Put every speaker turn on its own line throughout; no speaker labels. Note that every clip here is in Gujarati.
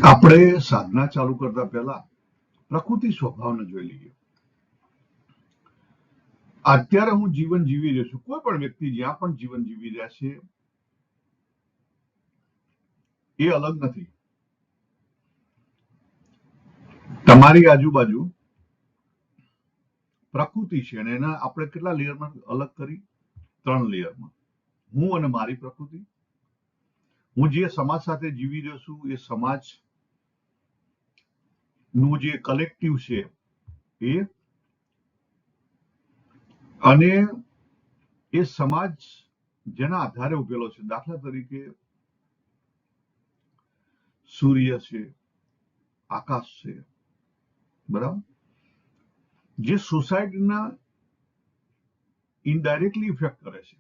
આપણે સાધના ચાલુ કરતા પહેલા પ્રકૃતિ સ્વભાવને જોઈ લઈએ. અત્યારે હું જીવન જીવી રહ્યો છું, કોઈ પણ વ્યક્તિ જ્યાં પણ જીવન જીવી રહ્યા છે એ અલગ નથી. તમારી આજુબાજુ પ્રકૃતિ છે અને એના આપણે કેટલા લેયરમાં અલગ કરી? 3 લેયરમાં. હું અને મારી પ્રકૃતિ, હું જે સમાજ સાથે જીવી રહ્યો છું એ સમાજ નું જે કલેક્ટિવ છે એ, અને એ સમાજ જેના આધારે ઉભેલો છે. દાખલા તરીકે સૂર્ય છે, આકાશ છે, બરાબર, જે સોસાયટીના ઇનડાયરેક્ટલી ઇફેક્ટ કરે છે.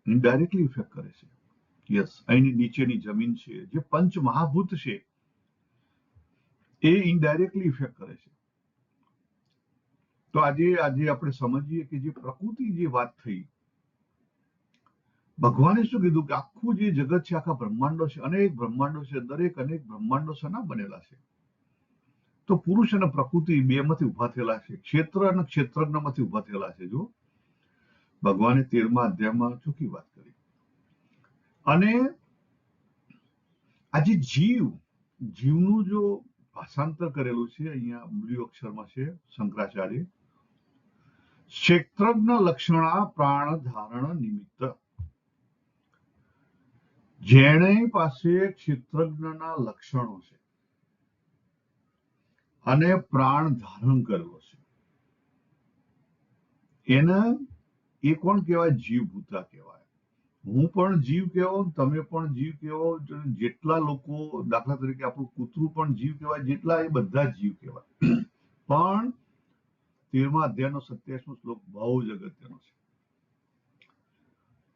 ઇનડાયરેક્ટલી ઇફેક્ટ કરે છે. યસ, અહીંની નીચેની જમીન છે, જે પંચ મહાભૂત છે, એ ઇનડાયરેક્ટલી ઇફેક્ટ કરે છે. તો આજે આપણે સમજીએ કે જે પ્રકૃતિ જે વાત થઈ, ભગવાને શું કીધું કે આખું જે જગત છે, આખા બ્રહ્માંડો છે, અનેક બ્રહ્માંડો છે, દરેક અનેક બ્રહ્માંડો શેના બનેલા છે? તો પુરુષ અને પ્રકૃતિ બે માંથી ઉભા થયેલા છે. ક્ષેત્ર અને ક્ષેત્રજ્ઞમાંથી ઉભા થયેલા છે. જો ભગવાને 13મા અધ્યાયમાં ચોખ્ખી વાત કરી. અને આજે જીવનું જો ભાષાંતર કરેલું છે અહીંયા મૂલ્ય અક્ષરમાં છે શંકરાચાર્ય, ક્ષેત્રજ્ઞ લક્ષણા પ્રાણ ધારણ નિમિત્ત. જેણે પાસે ક્ષેત્રજ્ઞના લક્ષણો છે અને પ્રાણ ધારણ કરેલો છે, એને એ કોણ કહેવાય? જીવભૂતા કહેવાય. હું પણ જીવ કહેવો, તમે પણ જીવ કહેવો, જેટલા લોકો, દાખલા તરીકે આપણું કૂતરું પણ જીવ કહેવાય, જેટલા એ બધા જીવ કહેવાય. પણ 13મા અધ્યાયનો 27મો શ્લોક બહુ જ અગત્યનો છે.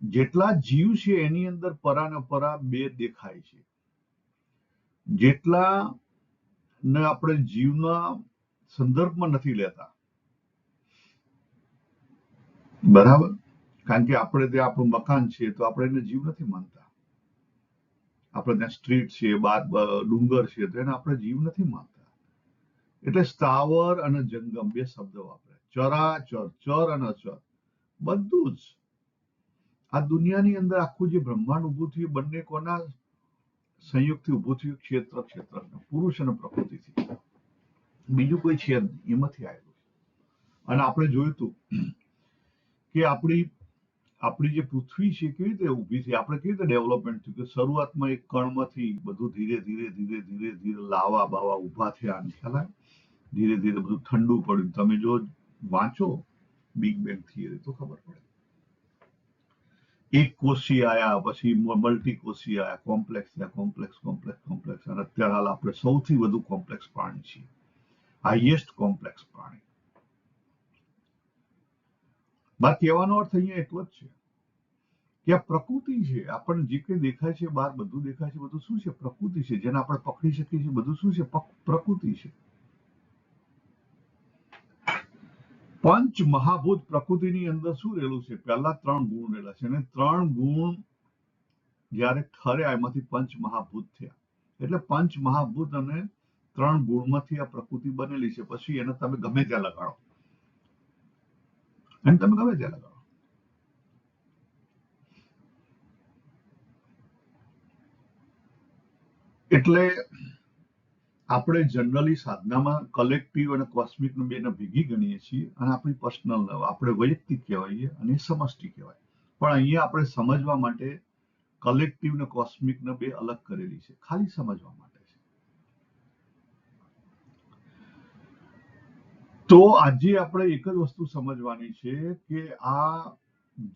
જેટલા જીવ છે એની અંદર પરા ને પરા બે દેખાય છે. જેટલા ને આપણે જીવના સંદર્ભમાં નથી લેતા, બરાબર, કારણ કે આપણે ત્યાં આપણું મકાન છે તો આપણે એને જીવ નથી માનતા. આપણે ત્યાં સ્ટ્રીટ છે, ડુંગર છે, તો એને આપણે જીવ નથી માનતા. એટલે સ્થાવર અને જંગમ બે શબ્દ વાપરે. ચરાચર, ચર અને અચર, બધું જ આ દુનિયાની અંદર આખું જે બ્રહ્માંડ ઉભું થયું, બંને કોના સંયુક્તથી ઉભું થયું? ક્ષેત્ર, પુરુષ અને પ્રકૃતિથી. બીજું કોઈ છે એમાંથી આવેલું. અને આપણે જોયું હતું કે આપણી જે પૃથ્વી છે કેવી રીતે ઊભી થઈ, આપણે કેવી રીતે ડેવલપમેન્ટ થયું, કે શરૂઆતમાં એક કણમાંથી બધું ધીરે ધીરે લાવા બાવા ઉભા થયા. ખ્યાલ આવે? ધીરે ધીરે બધું ઠંડુ પડ્યું. તમે જો વાંચો બિગ બેંગ થિયરી તો ખબર પડે. એક કોષી આયા, પછી મલ્ટી કોષી આયા, કોમ્પ્લેક્સ અને અત્યારે હાલ આપણે સૌથી વધુ કોમ્પ્લેક્સ પ્રાણી છીએ, હાઈએસ્ટ કોમ્પ્લેક્સ પ્રાણી. બાર કહેવાનો અર્થ અહીંયા એટલો જ છે કે આ પ્રકૃતિ છે. આપણને જે કંઈ દેખાય છે બહાર, બધું દેખાય છે, બધું શું છે? પ્રકૃતિ છે. જેને આપણે પકડી શકીએ છીએ, બધું શું છે? પ્રકૃતિ છે. પંચ મહાભૂત પ્રકૃતિની અંદર શું રહેલું છે? પહેલા 3 ગુણ રહેલા છે, અને 3 ગુણ જયારે ઠર્યા એમાંથી પંચ મહાભૂત થયા. એટલે પંચ મહાભૂત અને 3 ગુણમાંથી આ પ્રકૃતિ બનેલી છે. પછી એને તમે ગમે ત્યાં લગાડો, એટલે આપણે જનરલી સાધનામાં કલેક્ટિવ અને કોસ્મિક બેને ભેગી ગણીએ છીએ, અને આપણી પર્સનલ આપણે વૈયક્તિક કહેવાય અને સમષ્ટિ કહેવાય. પણ અહીંયા આપણે સમજવા માટે કલેક્ટિવ ને કોસ્મિક ને બે અલગ કરેલી છે, ખાલી સમજવા માટે છે. તો આજે આપણે એક જ વસ્તુ સમજવાની છે કે આ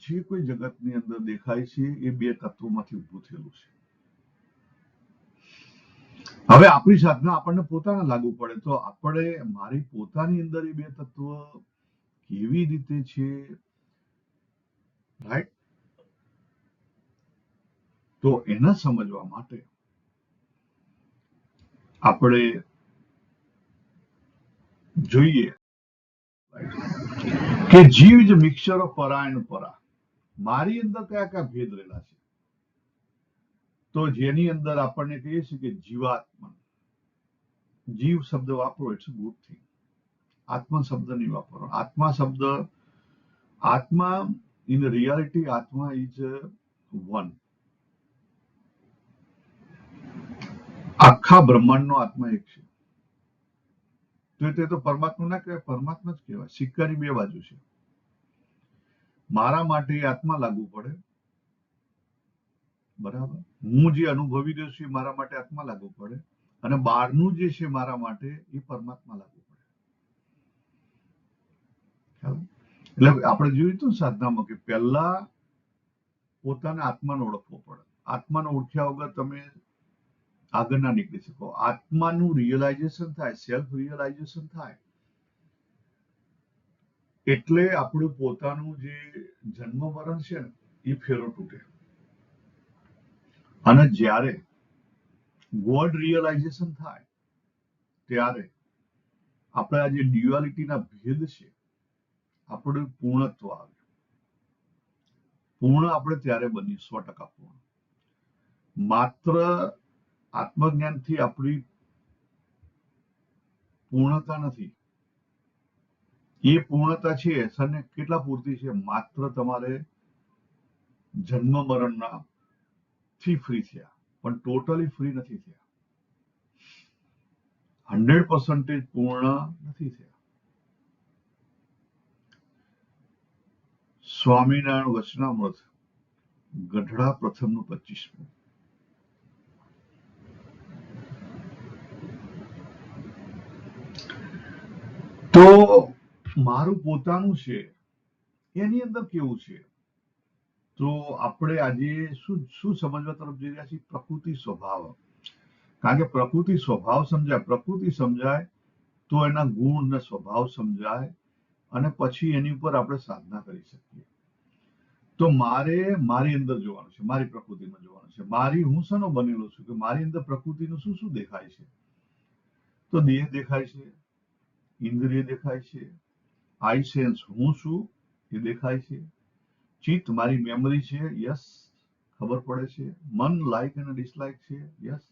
જે કોઈ જગતની અંદર દેખાય છે એ બે તત્વોમાંથી ઊભું થયેલું છે. હવે આપણી સાધના આપણને પોતાને લાગુ પડે તો આપણે મારી પોતાની અંદર એ બે તત્વ કેવી રીતે છે, રાઈટ? તો એને સમજવા માટે આપણે જોઈએ કે જીવ જ મિક્સચર ઓફ પરા એન્ડ પરા. મારી અંદર કયા કયા ભેદ રહેલા છે? તો તો જેની અંદર આપણને કહીએ છીએ કે જીવાત્મા, જીવ શબ્દ વાપરો, ઇટ્સ ગુડ થિંગ. આત્મા શબ્દ નહીં વાપરો. આત્મા શબ્દ, આત્મા ઇન રિયાલિટી આત્મા ઇઝ વન. આખા બ્રહ્માંડનો આત્મા એક છે. તો તે તો પરમાત્મા ના કહેવાય, પરમાત્મા જ કહેવાય. સિક્કાની બે બાજુ છે. મારા માટે એ આત્મા લાગુ પડે, બરાબર. હું જે અનુભવી રહ્યો છું એ મારા માટે આત્મા લાગુ પડે, અને બહારનું જે છે મારા માટે એ પરમાત્મા લાગુ પડે. ખ્યાલ? એટલે આપણે જોયું હતું સાધનામાં કે પહેલા પોતાના આત્માને ઓળખવો પડે. આત્માને ઓળખ્યા વગર તમે આગળ ના નીકળી શકો. આત્માનું રિયલાઇઝેશન થાય, સેલ્ફ રિયલાઇઝેશન થાય, એટલે આપણું પોતાનું જે જન્મ મરણ છે ને એ ફેરો તૂટે. અને જ્યારે ગોડ રિયલાઇઝેશન થાય ત્યારે આપણે આ જે ડ્યુઆલિટીના ભેદ છે, આપણું પૂર્ણત્વ આવે. પૂર્ણ આપણે ત્યારે બની 100% પૂર્ણ. માત્ર આત્મજ્ઞાનથી આપણી પૂર્ણતા નથી. એ પૂર્ણતા છે સને કેટલા પૂરતી છે? માત્ર તમારે જન્મ મરણના થી ફ્રી થયા, પણ ટોટલી ફ્રી નથી થયા. 100% પૂર્ણ નથી થયા. સ્વામિનારાયણ વચનામૃત ગઢડા પ્રથમનું 25મું. તો મારું પોતાનું છે એની અંદર કેવું છે? તો આપણે આજે શું સમજવા તરફ જઈ રહ્યા છીએ? પ્રકૃતિ સ્વભાવ. કારણ કે પ્રકૃતિ સ્વભાવ સમજાય, પ્રકૃતિ સમજાય તો એના ગુણ ને સ્વભાવ સમજાય, અને પછી એની ઉપર આપણે સાધના કરી શકીએ. તો મારે મારી અંદર જોવાનું છે, મારી પ્રકૃતિમાં જોવાનું છે. હું શાનો બનેલો છું કે મારી અંદર પ્રકૃતિનું શું શું દેખાય છે? તો દેહ દેખાય છે, ઇન્દ્રિય દેખાય છે, આઈ સેન્સ હું છું એ દેખાય છે, ચિત્ત મારી મેમરી છે, યસ, ખબર પડે છે, મન લાઈક અને ડિસલાઈક છે, યસ,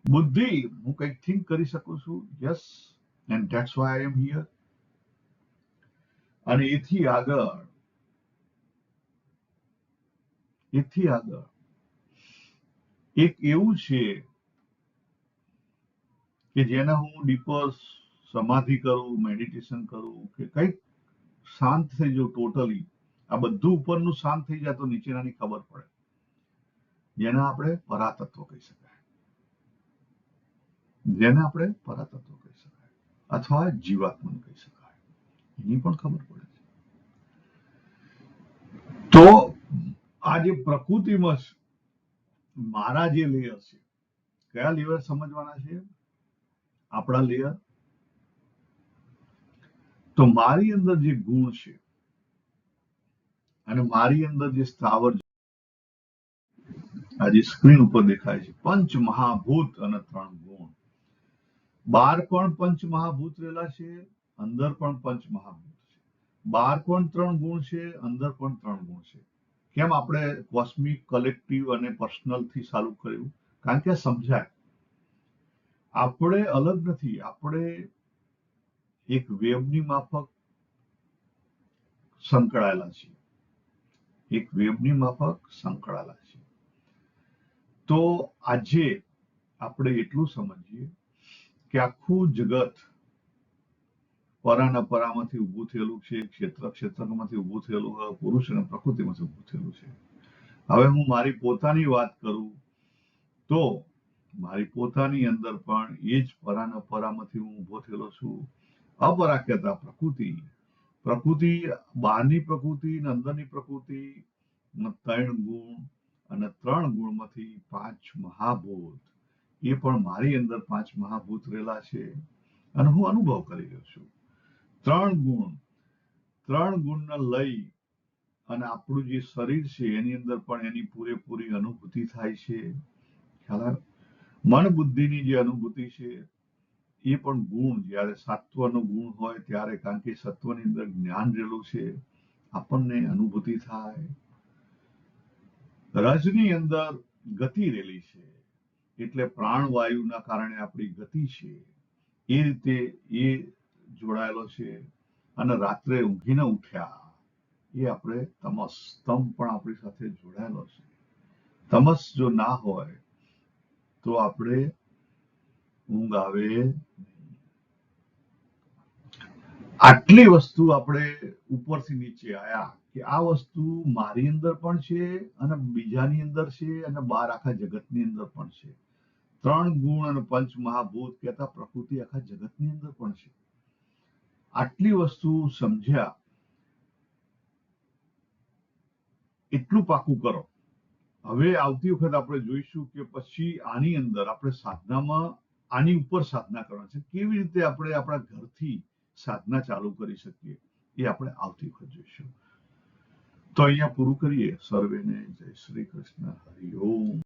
બુદ્ધિ હું કંઈક થિંક કરી શકું છું, yes, and that's why I am here. અને એથી આગળ એક એવું છે કે જેને હું ડીપર સમાધિ કરું, મેડિટેશન કરું, કે કંઈક શાંત થઈ જાઉં ટોટલી, આ બધું ઉપરનું શાંત થઈ જાય તો નીચેનાની ખબર પડે, જેને આપણે પરાતત્વ કહી શકાય, અથવા જીવાત્મા કહી શકાય, એની પણ ખબર પડે છે. તો આ જે પ્રકૃતિમાં મારા જે લેયર છે, કયા લેયર સમજવાના છે? આપણા લેયર. તો મારી અંદર જે ગુણ છે અને મારી અંદર જે સ્થાવર, આજે સ્ક્રીન ઉપર દેખાય છે, પંચ મહાભૂત અને 3 ગુણ. બહાર પણ પંચ મહાભૂત રહેલા છે, અંદર પણ પંચ મહાભૂત છે. બહાર પણ 3 ગુણ છે, અંદર પણ 3 ગુણ છે. કેમ આપણે કોસ્મિક, કલેક્ટિવ અને પર્સનલ થી ચાલુ કર્યું? કારણ કે સમજાય આપણે અલગ નથી. આપણે એક વેવની માફક સંકળાયેલા છીએ. તો આજે આપણે એટલું સમજીએ કે આખું જગત પરાના પરામાંથી ઊભું થયેલું છે, ક્ષેત્રમાંથી ઊભું થયેલું, પુરુષ અને પ્રકૃતિમાંથી ઊભું થયેલું છે. હવે હું મારી પોતાની વાત કરું તો મારી પોતાની અંદર પણ એ જ પરાના પરામાંથી હું ઊભો થયેલો છું. અપરા કહેતા પ્રકૃતિ, બહારની પ્રકૃતિ અને અંદરની પ્રકૃતિ, 3 ગુણ, અને 3 ગુણમાંથી 5 મહાભૂત. એ પણ મારી અંદર 5 મહાભૂત રહેલા છે અને હું અનુભવ કરી રહ્યો છું. 3 ગુણને લઈ અને આપણું જે શરીર છે એની અંદર પણ એની પૂરેપૂરી અનુભૂતિ થાય છે. ખ્યાલ? મન બુદ્ધિની જે અનુભૂતિ છે એ પણ ગુણ, જ્યારે સત્વનો ગુણ હોય ત્યારે, કારણ કે સત્વની અંદર જ્ઞાન રહેલું છે, આપણને અનુભૂતિ થાય. રજની અંદર ગતિ રહેલી છે. એટલે પ્રાણવાયુના કારણે આપણી ગતિ છે એ રીતે એ જોડાયેલો છે. અને રાત્રે ઊંઘીને ઉઠ્યા એ આપણે તમસ, તમ પણ આપણી સાથે જોડાયેલો છે. તમસ જો ના હોય તો આપણે ઊંઘ આવે નહીં. આટલી વસ્તુ આપણે ઉપરથી નીચે આયા કે આ વસ્તુ મારી અંદર પણ છે અને બીજાની અંદર છે અને બહાર આખા જગતની અંદર પણ છે. 3 ગુણ અને પંચ મહાભૂત કહેતા પ્રકૃતિ આખા જગતની અંદર પણ છે. આટલી વસ્તુ સમજ્યા એટલું પાકું કરો. હવે આવતી વખત આપણે જોઈશું કે પછી આની અંદર આપણે સાધનામાં આની ઉપર સાધના કરવાની છે. કેવી રીતે આપણે આપણા ઘરથી સાધના ચાલુ કરી શકીએ એ આપણે આવતી વખત જોઈશું. તો અહીંયા પૂરું કરીએ. સર્વેને જય શ્રી કૃષ્ણ. હરિ ઓમ.